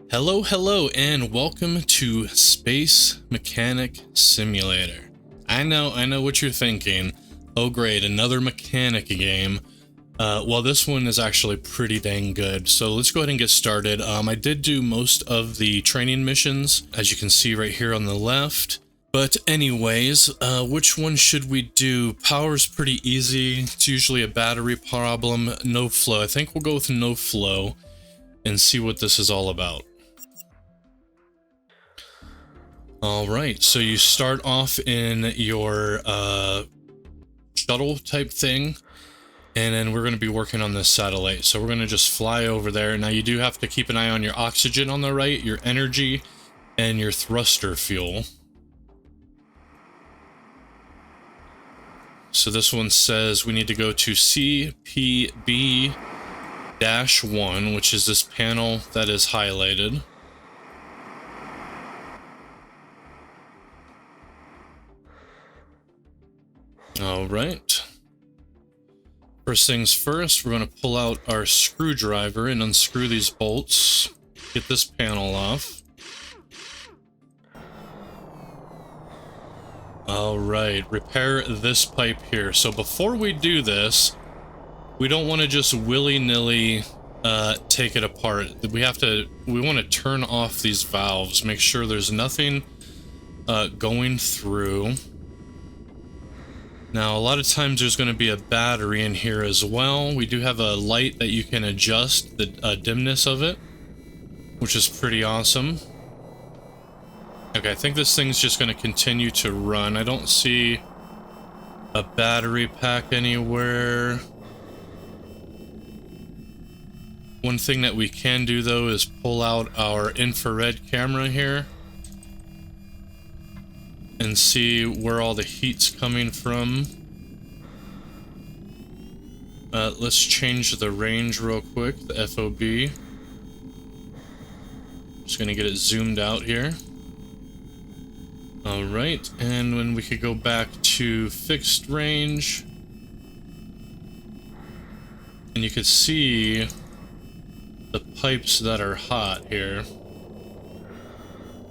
Hello, and welcome to Space Mechanic Simulator. I know what you're thinking. Oh great, another mechanic game. Well, this one is actually pretty dang good. So let's go ahead and get started. I did do most of the training missions, as you can see right here on the left. But anyways, which one should we do? Power's pretty easy. It's usually a battery problem. No flow. I think we'll go with no flow and see what this is all about. Alright, so you start off in your shuttle type thing, and then we're going to be working on this satellite. So we're going to just fly over there. Now you do have to keep an eye on your oxygen on the right, your energy, and your thruster fuel. So this one says we need to go to CPB-1, which is this panel that is highlighted. All right. First things first, we're going to pull out our screwdriver and unscrew these bolts. Get this panel off. All right, repair this pipe here. So before we do this, we don't want to just willy-nilly take it apart. We want to turn off these valves, make sure there's nothing going through. Now, a lot of times there's going to be a battery in here as well. We do have a light that you can adjust the dimness of it, which is pretty awesome. Okay, I think this thing's just going to continue to run. I don't see a battery pack anywhere. One thing that we can do, though, is pull out our infrared camera here and see where all the heat's coming from. Let's change the range real quick, the FOB. Just gonna get it zoomed out here. All right, and when we could go back to fixed range, and you could see the pipes that are hot here.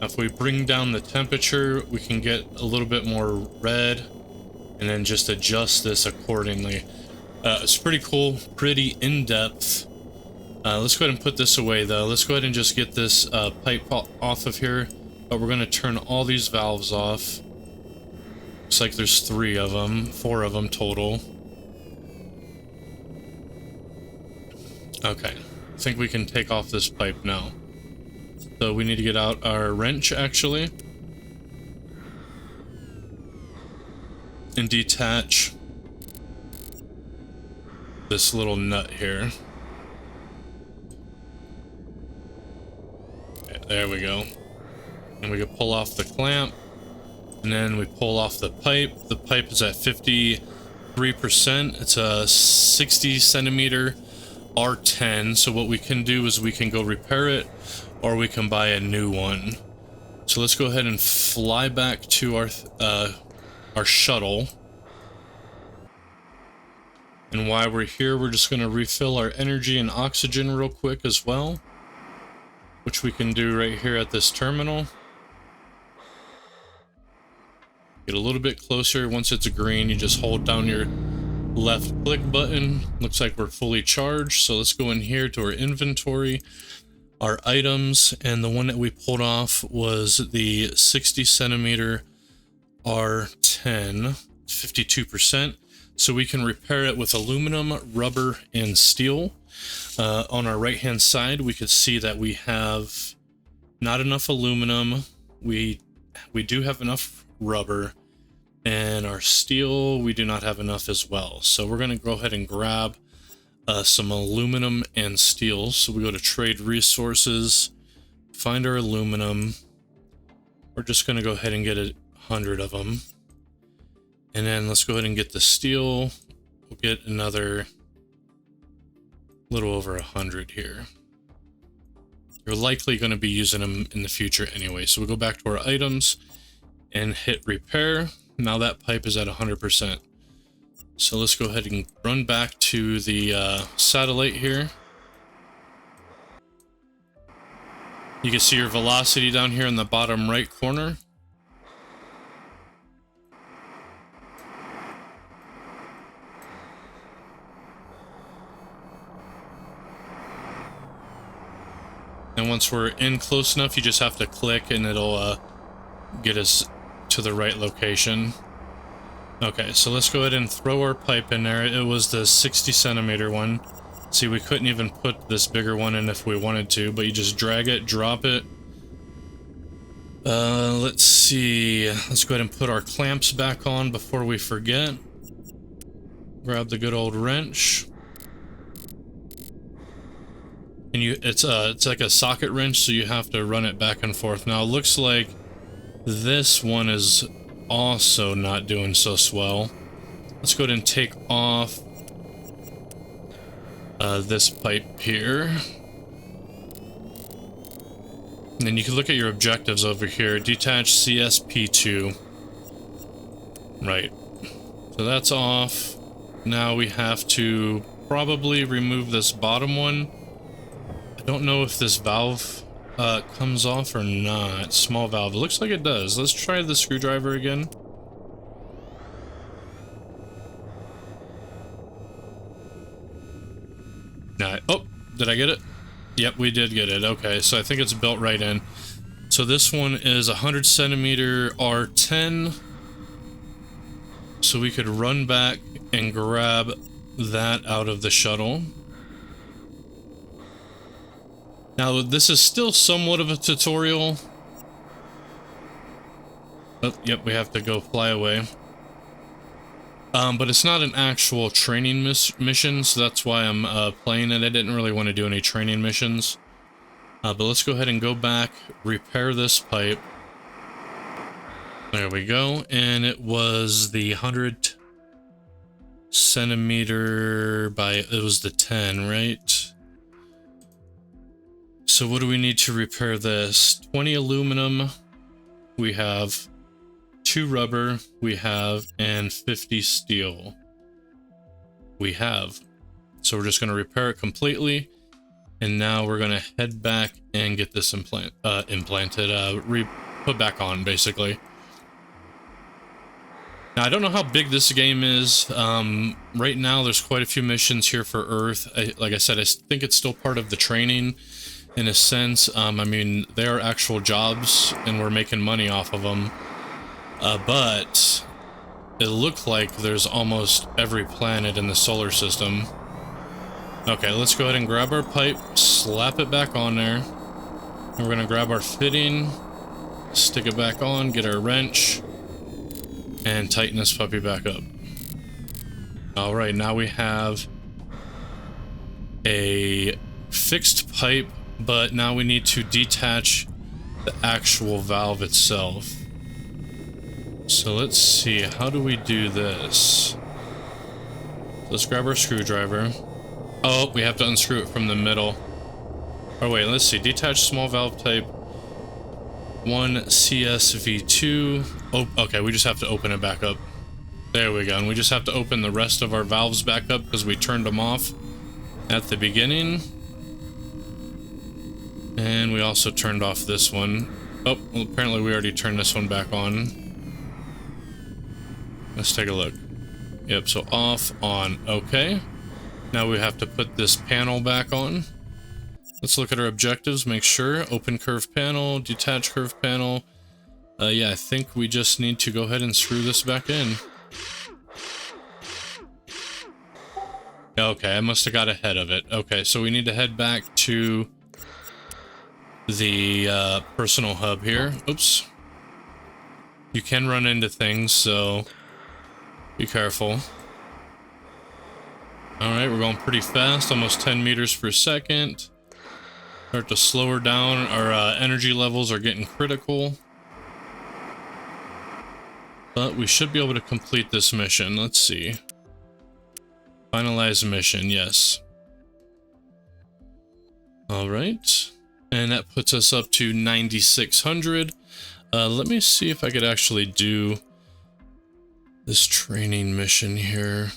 Now, if we bring down the temperature, we can get a little bit more red, and then just adjust this accordingly. It's pretty cool, pretty in-depth. Let's go ahead and put this away, though. Let's go ahead and just get this pipe off of here, but we're going to turn all these valves off. Looks like there's 4 of them total. Okay, I think we can take off this pipe now. So we need to get out our wrench, actually, and detach this little nut here. Okay, there we go. And we can pull off the clamp, and then we pull off the pipe. The pipe is at 53%. It's a 60 centimeter R10. So what we can do is we can go repair it, or we can buy a new one. So let's go ahead and fly back to our shuttle. And while we're here, we're just going to refill our energy and oxygen real quick as well, which we can do right here at this terminal. Get a little bit closer. Once it's green, you just hold down your left click button. Looks like we're fully charged. So let's go in here to our inventory, our items, and the one that we pulled off was the 60 centimeter R10, 52%. So we can repair it with aluminum, rubber, and steel. On our right hand side, we could see that we have not enough aluminum. We do have enough rubber, and our steel we do not have enough as well. So we're going to go ahead and grab some aluminum and steel. So we go to trade resources, find our aluminum. We're just going to go ahead and get 100 of them, and then let's go ahead and get the steel. We'll get another little over 100 here. You're likely going to be using them in the future anyway. So we'll go back to our items and hit repair. Now that pipe is at 100%. So let's go ahead and run back to the satellite here. You can see your velocity down here in the bottom right corner. And once we're in close enough, you just have to click and it'll get us to the right location. Okay, so let's go ahead and throw our pipe in there. It was the 60 centimeter one. See, we couldn't even put this bigger one in if we wanted to, but you just drag it, drop it. Let's see. Let's go ahead and put our clamps back on before we forget. Grab the good old wrench. And it's like a socket wrench, so you have to run it back and forth. Now it looks like this one is also not doing so swell. Let's go ahead and take off this pipe here. And then you can look at your objectives over here. Detach CSP2. Right. So that's off. Now we have to probably remove this bottom one. I don't know if this valve comes off or not. Small valve. It looks like it does. Let's try the screwdriver again. Nah. Oh, did I get it? Yep, we did get it. Okay, so I think it's built right in. So this one is 100 centimeter R10. So we could run back and grab that out of the shuttle. Now, this is still somewhat of a tutorial. Oh, yep, we have to go fly away. But it's not an actual training mission, so that's why I'm playing it. I didn't really want to do any training missions. But let's go ahead and go back, repair this pipe. There we go. And it was the 100 centimeter by... It was the 10, right? So what do we need to repair this? 20 aluminum. We have 2 rubber, we have, and 50 steel. We have. So we're just going to repair it completely, and now we're going to head back and get this put back on, basically. Now, I don't know how big this game is. Right now, there's quite a few missions here for Earth. Like I said, I think it's still part of the training, in a sense. I mean, they are actual jobs, and we're making money off of them. But it looked like there's almost every planet in the solar system. Okay, let's go ahead and grab our pipe, slap it back on there. And we're gonna grab our fitting, stick it back on, get our wrench, and tighten this puppy back up. Alright, now we have a fixed pipe, but now we need to detach the actual valve itself. So let's see, how do we do this? Let's grab our screwdriver. Oh, we have to unscrew it from the middle. Oh wait, let's see, detach small valve type 1 CSV2. Oh, okay, we just have to open it back up. There we go, and we just have to open the rest of our valves back up because we turned them off at the beginning. And we also turned off this one. Oh, well, apparently we already turned this one back on. Let's take a look. Yep, so off, on, okay. Now we have to put this panel back on. Let's look at our objectives, make sure. Open curve panel, detach curve panel. Yeah, I think we just need to go ahead and screw this back in. Okay, I must have got ahead of it. Okay, so we need to head back to the personal hub here. Oops. You can run into things, so be careful. Alright, we're going pretty fast, almost 10 meters per second. Start to slow her down. Our energy levels are getting critical. But we should be able to complete this mission. Let's see. Finalize mission, yes. Alright. And that puts us up to 9,600. Let me see if I could actually do this training mission here.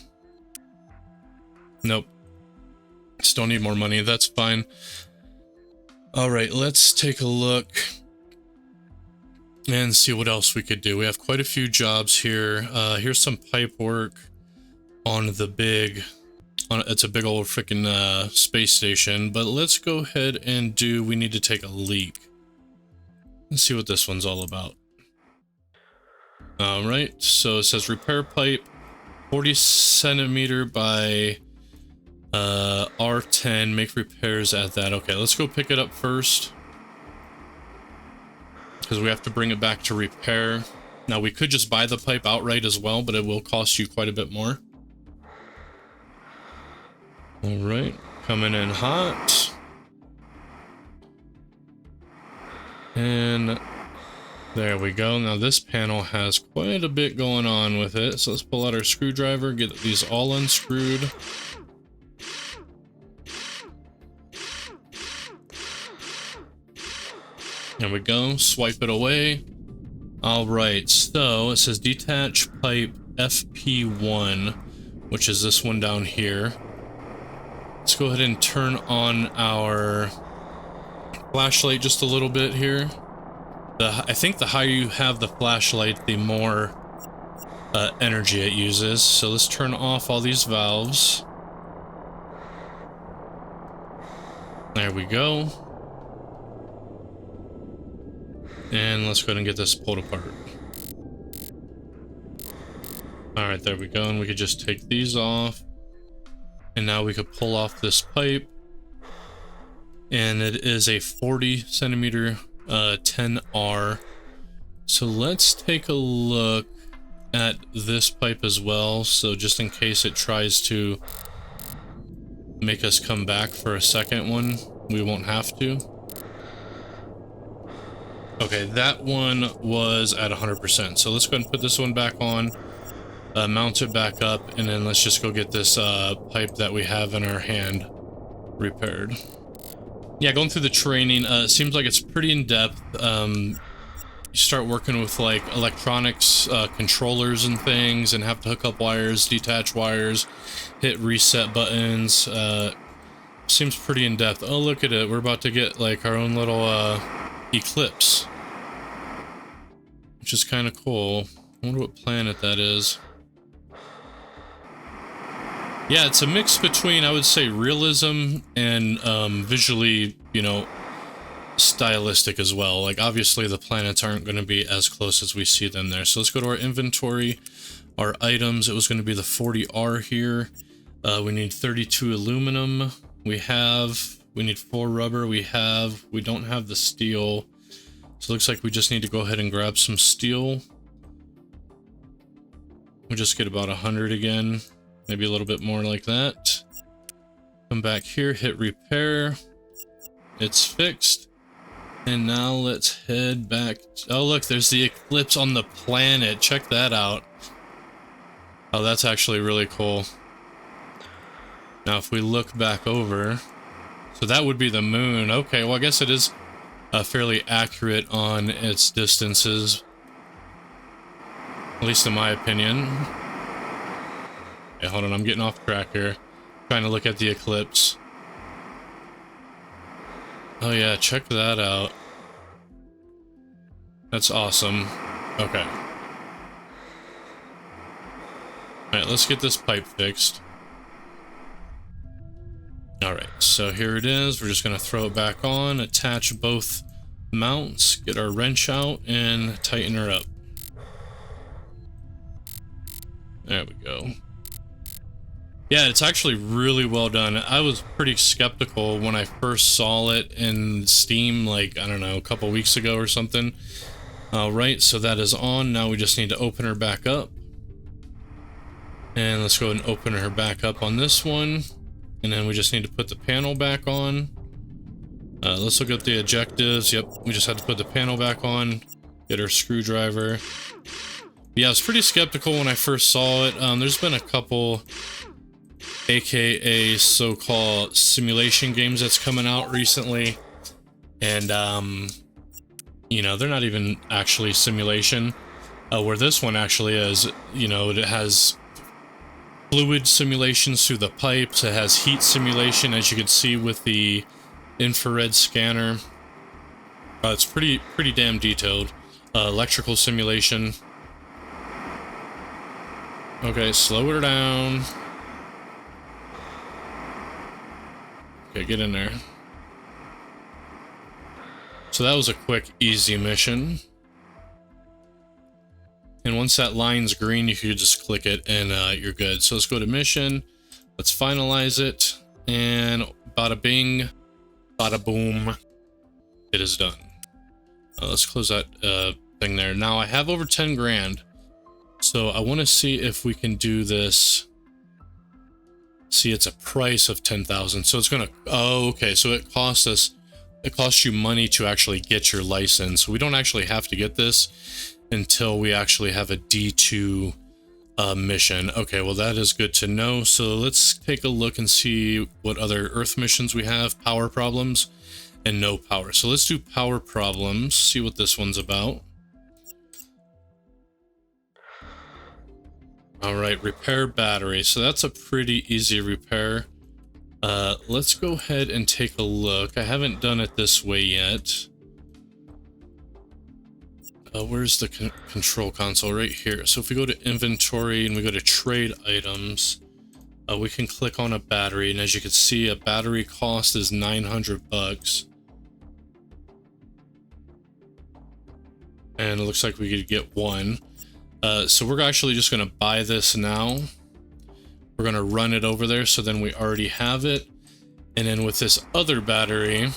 Nope. Still need more money, that's fine. All right, let's take a look and see what else we could do. We have quite a few jobs here. Here's some pipe work on the big, it's a big old freaking space station, but let's go ahead and we need to take a leak. Let's see what this one's all about. All right, so it says repair pipe 40 centimeter by R10, make repairs at that. Okay, let's go pick it up first, because we have to bring it back to repair. Now we could just buy the pipe outright as well, but it will cost you quite a bit more. All right, coming in hot. And there we go. Now this panel has quite a bit going on with it. So let's pull out our screwdriver, get these all unscrewed. There we go, swipe it away. All right, so it says detach pipe FP1, which is this one down here. Let's go ahead and turn on our flashlight just a little bit here. I think the higher you have the flashlight, the more energy it uses. So let's turn off all these valves. There we go. And let's go ahead and get this pulled apart. Alright, there we go. And we could just take these off. And now we could pull off this pipe. And it is a 40 centimeter 10R. So let's take a look at this pipe as well. So just in case it tries to make us come back for a second one, we won't have to. Okay, that one was at 100%. So let's go ahead and put this one back on, mount it back up, and then let's just go get this pipe that we have in our hand repaired. Yeah, going through the training, it seems like it's pretty in-depth. You start working with like electronics, controllers and things, and have to hook up wires, detach wires, hit reset buttons. Seems pretty in-depth. Oh, look at it. We're about to get like our own little eclipse, which is kind of cool. I wonder what planet that is. Yeah, it's a mix between, I would say, realism and visually, you know, stylistic as well. Like, obviously the planets aren't going to be as close as we see them there. So let's go to our inventory, our items. It was going to be the 40R here. We need 32 aluminum. We need 4 rubber. We don't have the steel. So it looks like we just need to go ahead and grab some steel. We'll just get about 100 again. Maybe a little bit more like that. Come back here, hit repair. It's fixed. And now let's head back. Oh, look, there's the eclipse on the planet. Check that out. Oh, that's actually really cool. Now, if we look back over, so that would be the moon. Okay, well, I guess it is fairly accurate on its distances, at least in my opinion. Okay, hold on, I'm getting off track here. Trying to look at the eclipse. Oh yeah, check that out. That's awesome. Okay. Alright, let's get this pipe fixed. Alright, so here it is. We're just going to throw it back on, attach both mounts, get our wrench out, and tighten her up. There we go. Yeah, it's actually really well done. I was pretty skeptical when I first saw it in Steam, like, I don't know, a couple weeks ago or something. Alright, so that is on. Now we just need to open her back up. And let's go ahead and open her back up on this one. And then we just need to put the panel back on. Let's look at the objectives. Yep, we just had to put the panel back on. Get our screwdriver. Yeah, I was pretty skeptical when I first saw it. There's been a couple AKA so-called simulation games that's coming out recently. And, you know, they're not even actually simulation. Where this one actually is, you know, it has fluid simulations through the pipes. It has heat simulation, as you can see with the infrared scanner. It's pretty damn detailed. Electrical simulation. Okay, slow her down. Okay, get in there. So that was a quick, easy mission. And once that line's green, you can just click it and you're good. So let's go to mission. Let's finalize it. And bada bing, bada boom. It is done. Let's close that thing there. Now I have over 10 grand. So I want to see if we can do this. See, it's a price of 10,000. So it's going to, oh, okay. So it costs us, it costs you money to actually get your license. We don't actually have to get this until we actually have a D2 mission. Okay, well, that is good to know. So let's take a look and see what other Earth missions we have. Power problems and no power. So let's do power problems, see what this one's about. All right, repair battery. So that's a pretty easy repair. Let's go ahead and take a look. I haven't done it this way yet. Where's the control console? Right here. So if we go to inventory and we go to trade items, we can click on a battery. And as you can see, a battery cost is 900 bucks. And it looks like we could get one. So we're actually just going to buy this now. We're going to run it over there, so then we already have it. And then with this other battery,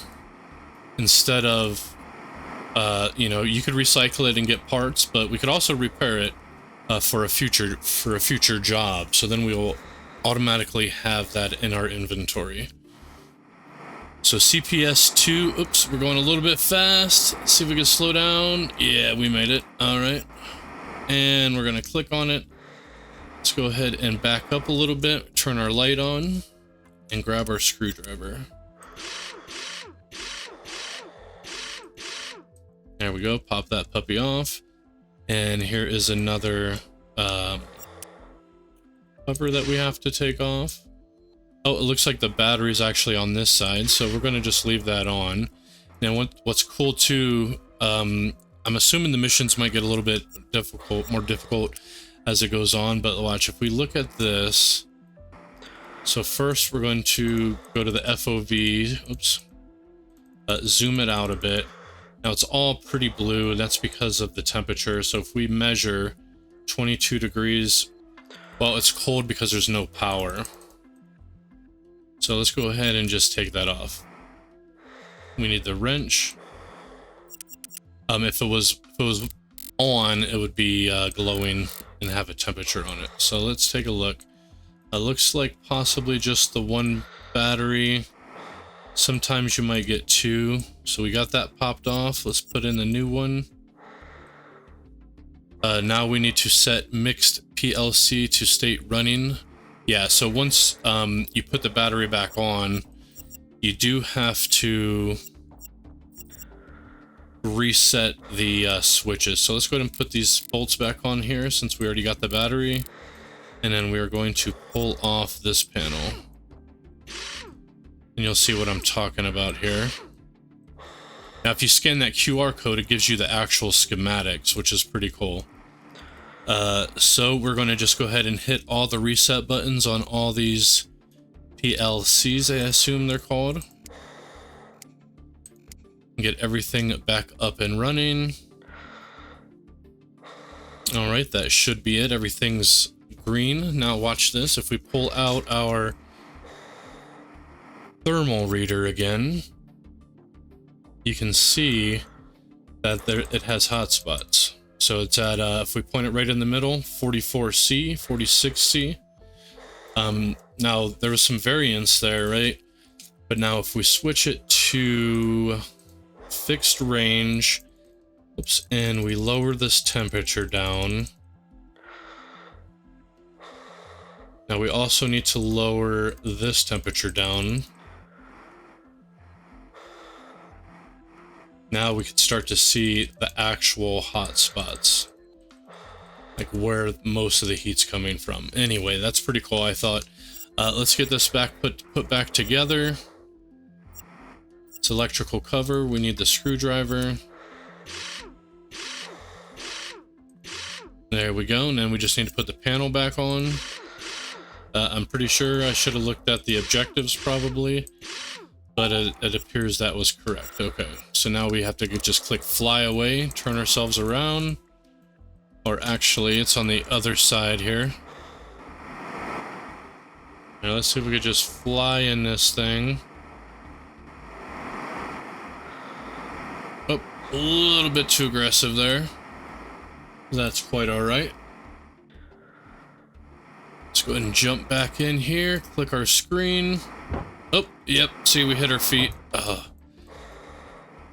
instead of, you know, you could recycle it and get parts, but we could also repair it for a future job. So then we will automatically have that in our inventory. So CPS 2, oops, we're going a little bit fast. Let's see if we can slow down. Yeah, we made it. All right. And we're going to click on it. Let's go ahead and back up a little bit, turn our light on, and grab our screwdriver. There we go, pop that puppy off. And here is another cover that we have to take off. Oh, it looks like the battery's actually on this side, so we're going to just leave that on. Now, what's cool too, I'm assuming the missions might get a little bit more difficult as it goes on, but watch, if we look at this, so first we're going to go to the FOV, oops, zoom it out a bit. Now it's all pretty blue, and that's because of the temperature. So if we measure 22 degrees, well, it's cold because there's no power. So let's go ahead and just take that off. We need the wrench. If it was on, it would be glowing and have a temperature on it. So let's take a look. It looks like possibly just the one battery. Sometimes you might get two. So we got that popped off. Let's put in the new one. Now we need to set mixed PLC to state running. Yeah, so once you put the battery back on, you do have to reset the switches. So let's go ahead and put these bolts back on here since we already got the battery. And then we are going to pull off this panel. And you'll see what I'm talking about here. Now, if you scan that QR code, it gives you the actual schematics, which is pretty cool. So we're going to just go ahead and hit all the reset buttons on all these PLCs, I assume they're called. Get everything back up and running. All right, that should be it. Everything's green. Now watch this. If we pull out our thermal reader again, you can see that it has hotspots. So it's at, if we point it right in the middle, 44C, 46C. Now there was some variance there, right? But now if we switch it to fixed range, oops, and we lower this temperature down. Now we also need to lower this temperature down. Now we can start to see the actual hot spots, like where most of the heat's coming from. Anyway, that's pretty cool, I thought. Let's get this put back together. It's electrical cover. We need the screwdriver. There we go. And then we just need to put the panel back on. I'm pretty sure I should have looked at the objectives probably, but it appears that was correct. Okay, so now we have to just click fly away, turn ourselves around, or actually it's on the other side here. Now let's see if we could just fly in this thing. Oh, a little bit too aggressive there. That's quite all right. Let's go ahead and jump back in here, click our screen. Oh, yep, see, we hit our feet.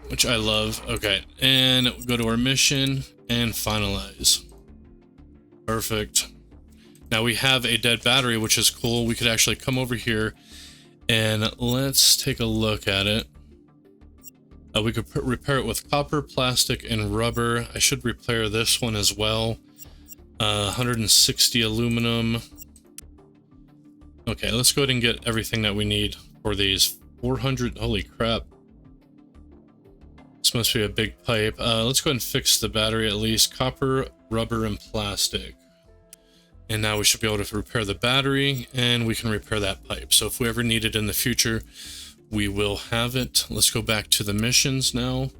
Which I love. Okay, and go to our mission and finalize. Perfect. Now we have a dead battery, which is cool. We could actually come over here and let's take a look at it. We could repair it with copper, plastic, and rubber. I should repair this one as well. 160 aluminum. Okay, let's go ahead and get everything that we need for these. 400, holy crap. This must be a big pipe. Let's go ahead and fix the battery at least. Copper, rubber, and plastic. And now we should be able to repair the battery, and we can repair that pipe. So if we ever need it in the future, we will have it. Let's go back to the missions now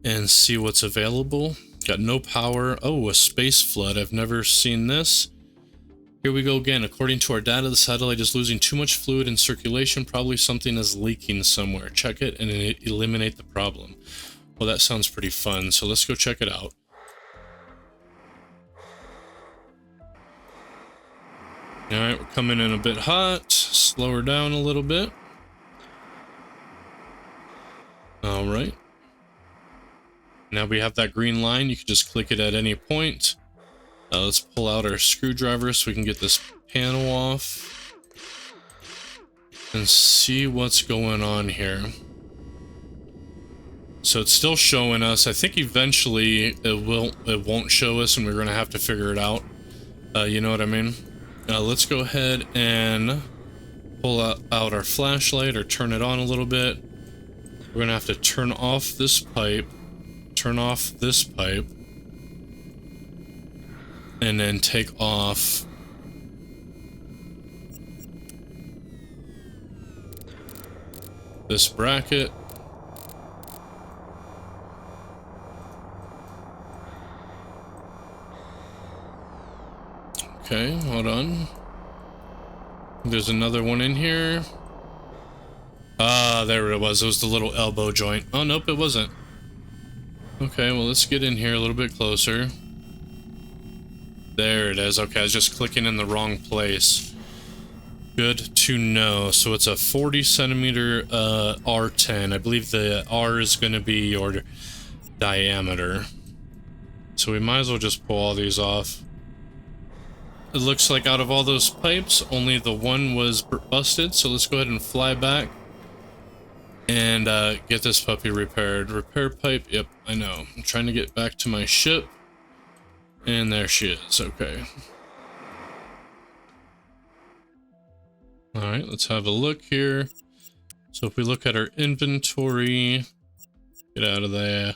and see what's available. Got no power. Oh, a space flood. I've never seen this. Here we go again. According to our data, the satellite is losing too much fluid in circulation. Probably something is leaking somewhere. Check it and eliminate the problem. Well, that sounds pretty fun. So let's go check it out. All right, we're coming in a bit hot. Slow her down a little bit. All right. Now we have that green line. You can just click it at any point. Let's pull out our screwdriver so we can get this panel off and see what's going on here. So it's still showing us. I think eventually it won't show us, and we're going to have to figure it out. You know what I mean? Let's go ahead and pull out our flashlight or turn it on a little bit. We're going to have to turn off this pipe, turn off this pipe, and then take off this bracket. Okay, hold on. There's another one in here. Ah, there it was. It was the little elbow joint. Oh, nope, it wasn't. Okay, well, let's get in here a little bit closer. There it is. Okay, I was just clicking in the wrong place. Good to know. So it's a 40 centimeter R10. I believe the R is going to be your diameter. So we might as well just pull all these off. It looks like out of all those pipes, only the one was busted. So let's go ahead and fly back and get this puppy repaired. Repair pipe. Yep, I know. I'm trying to get back to my ship. And there she is. Okay. Alright, let's have a look here. So if we look at our inventory, get out of there.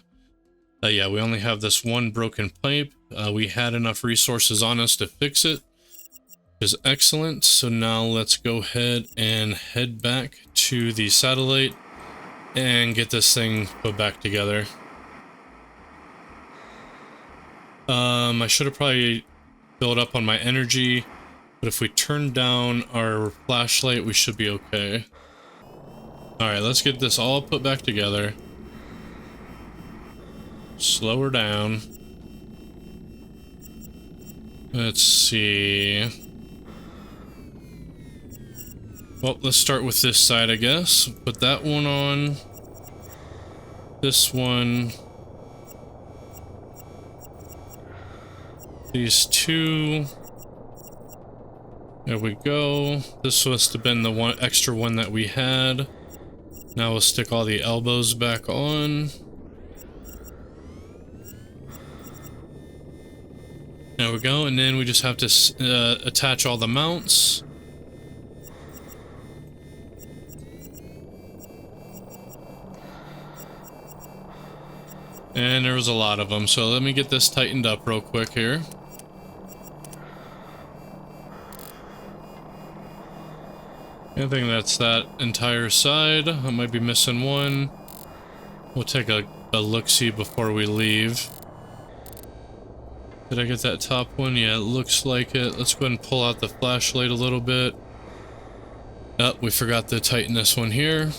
Yeah, we only have this one broken pipe. We had enough resources on us to fix it, which is excellent. So now let's go ahead and head back to the satellite and get this thing put back together. I should have probably built up on my energy, but if we turn down our flashlight, we should be okay. Alright, let's get this all put back together. Slow her down. Let's see. Well, let's start with this side, I guess. Put that one on. This one. These two. There we go. This must have been the one extra one that we had. Now we'll stick all the elbows back on. There we go, and then we just have to attach all the mounts. And there was a lot of them, so let me get this tightened up real quick here. I think that's that entire side. I might be missing one. We'll take a look-see before we leave. Did I get that top one? Yeah, it looks like it. Let's go ahead and pull out the flashlight a little bit. Oh, we forgot to tighten this one here.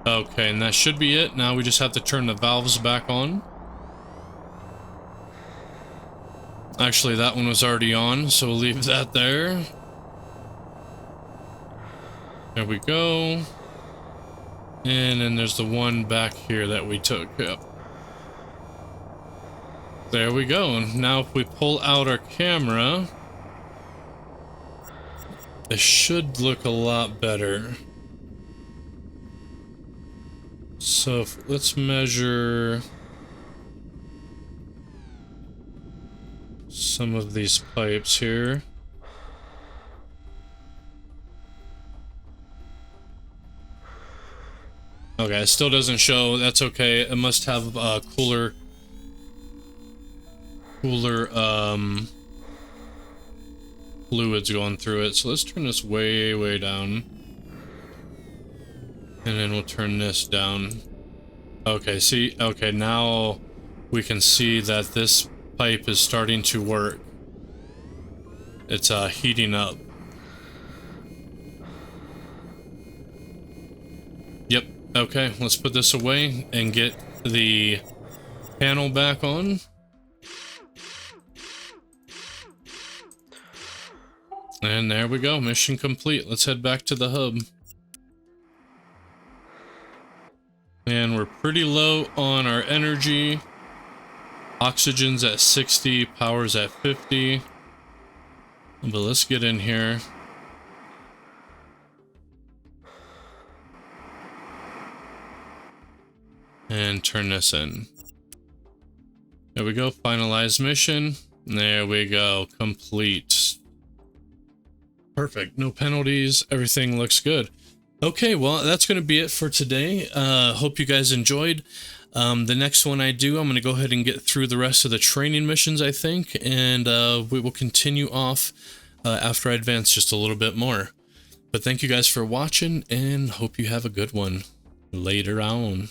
Okay, and that should be it. Now we just have to turn the valves back on. Actually, that one was already on, so we'll leave that there. There we go. And then there's the one back here that we took. Yep. There we go. Now if we pull out our camera, it should look a lot better. So let's measure some of these pipes here. Okay, it still doesn't show. That's okay. It must have cooler fluids going through it. So let's turn this way down. And then we'll turn this down. Okay, see? Okay, now we can see that this pipe is starting to work. It's heating up. Yep. Okay, let's put this away and get the panel back on. And there we go. Mission complete. Let's head back to the hub. And we're pretty low on our energy. Oxygen's at 60, power's at 50. But let's get in here. And turn this in. There we go, finalize mission. There we go, complete. Perfect, no penalties, everything looks good. Okay, well, that's going to be it for today. Hope you guys enjoyed. The next one I do, I'm going to go ahead and get through the rest of the training missions, I think, and we will continue off after I advance just a little bit more. But thank you guys for watching, and hope you have a good one. Later on.